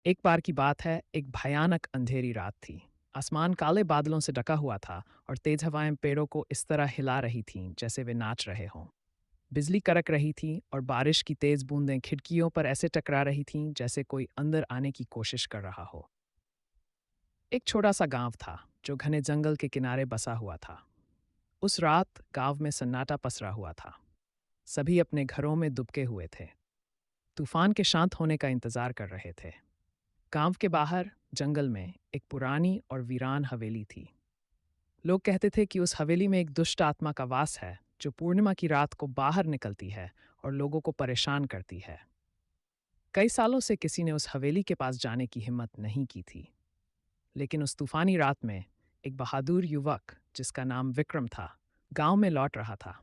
एक बार की बात है, एक भयानक अंधेरी रात थी। आसमान काले बादलों से ढका हुआ था और तेज हवाएं पेड़ों को इस तरह हिला रही थीं जैसे वे नाच रहे हों। बिजली कड़क रही थी और बारिश की तेज बूंदें खिड़कियों पर ऐसे टकरा रही थीं जैसे कोई अंदर आने की कोशिश कर रहा हो। एक छोटा सा गांव था जो घने जंगल के किनारे बसा हुआ था। उस रात गांव में सन्नाटा पसरा हुआ था। सभी अपने घरों में दुबके हुए थे, तूफान के शांत होने का इंतजार कर रहे थे। गांव के बाहर जंगल में एक पुरानी और वीरान हवेली थी। लोग कहते थे कि उस हवेली में एक दुष्ट आत्मा का वास है जो पूर्णिमा की रात को बाहर निकलती है और लोगों को परेशान करती है। कई सालों से किसी ने उस हवेली के पास जाने की हिम्मत नहीं की थी, लेकिन उस तूफानी रात में एक बहादुर युवक जिसका नाम विक्रम था, गांव में लौट रहा था।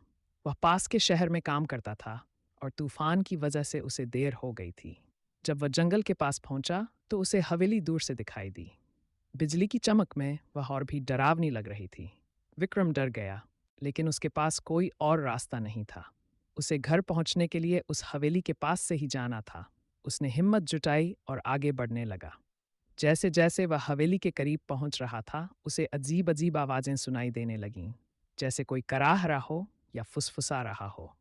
वह पास के शहर में काम करता था और तूफान की वजह से उसे देर हो गई थी। जब वह जंगल के पास पहुंचा तो उसे हवेली दूर से दिखाई दी। बिजली की चमक में वह और भी डरावनी लग रही थी। विक्रम डर गया, लेकिन उसके पास कोई और रास्ता नहीं था। उसे घर पहुंचने के लिए उस हवेली के पास से ही जाना था। उसने हिम्मत जुटाई और आगे बढ़ने लगा। जैसे जैसे वह हवेली के करीब पहुंच रहा था, उसे अजीब अजीब आवाजें सुनाई देने लगीं, जैसे कोई कराह रहा हो या फुसफुसा रहा हो।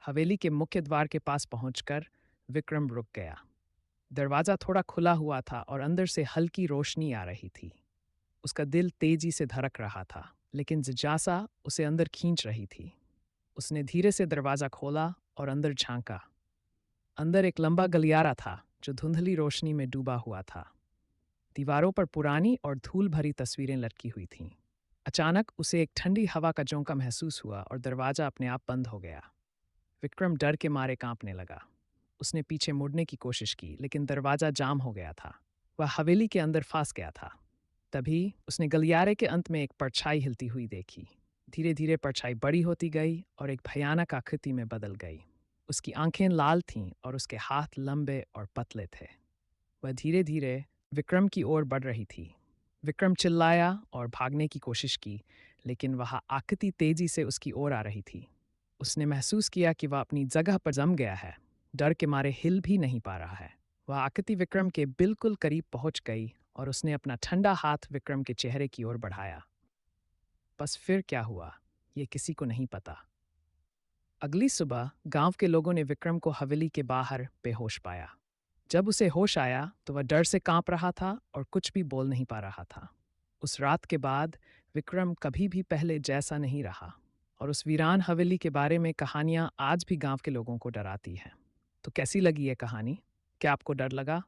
हवेली के मुख्य द्वार के पास पहुंचकर विक्रम रुक गया। दरवाजा थोड़ा खुला हुआ था और अंदर से हल्की रोशनी आ रही थी। उसका दिल तेजी से धड़क रहा था, लेकिन जिज्ञासा उसे अंदर खींच रही थी। उसने धीरे से दरवाजा खोला और अंदर झांका। अंदर एक लंबा गलियारा था जो धुंधली रोशनी में डूबा हुआ था। दीवारों पर पुरानी और धूल भरी तस्वीरें लटकी हुई थीं। अचानक उसे एक ठंडी हवा का झोंका महसूस हुआ और दरवाजा अपने आप बंद हो गया। विक्रम डर के मारे कांपने लगा। उसने पीछे मुड़ने की कोशिश की, लेकिन दरवाजा जाम हो गया था। वह हवेली के अंदर फंस गया था। तभी उसने गलियारे के अंत में एक परछाई हिलती हुई देखी। धीरे धीरे परछाई बड़ी होती गई और एक भयानक आकृति में बदल गई। उसकी आंखें लाल थीं और उसके हाथ लंबे और पतले थे। वह धीरे धीरे विक्रम की ओर बढ़ रही थी। विक्रम चिल्लाया और भागने की कोशिश की, लेकिन वह आकृति तेजी से उसकी ओर आ रही थी। उसने महसूस किया कि वह अपनी जगह पर जम गया है, डर के मारे हिल भी नहीं पा रहा है। वह आकृति विक्रम के बिल्कुल करीब पहुंच गई और उसने अपना ठंडा हाथ विक्रम के चेहरे की ओर बढ़ाया। बस फिर क्या हुआ, ये किसी को नहीं पता। अगली सुबह गांव के लोगों ने विक्रम को हवेली के बाहर बेहोश पाया। जब उसे होश आया तो वह डर से कांप रहा था और कुछ भी बोल नहीं पा रहा था। उस रात के बाद विक्रम कभी भी पहले जैसा नहीं रहा और उस वीरान हवेली के बारे में कहानियां आज भी गांव के लोगों को डराती हैं। तो कैसी लगी ये कहानी? क्या आपको डर लगा?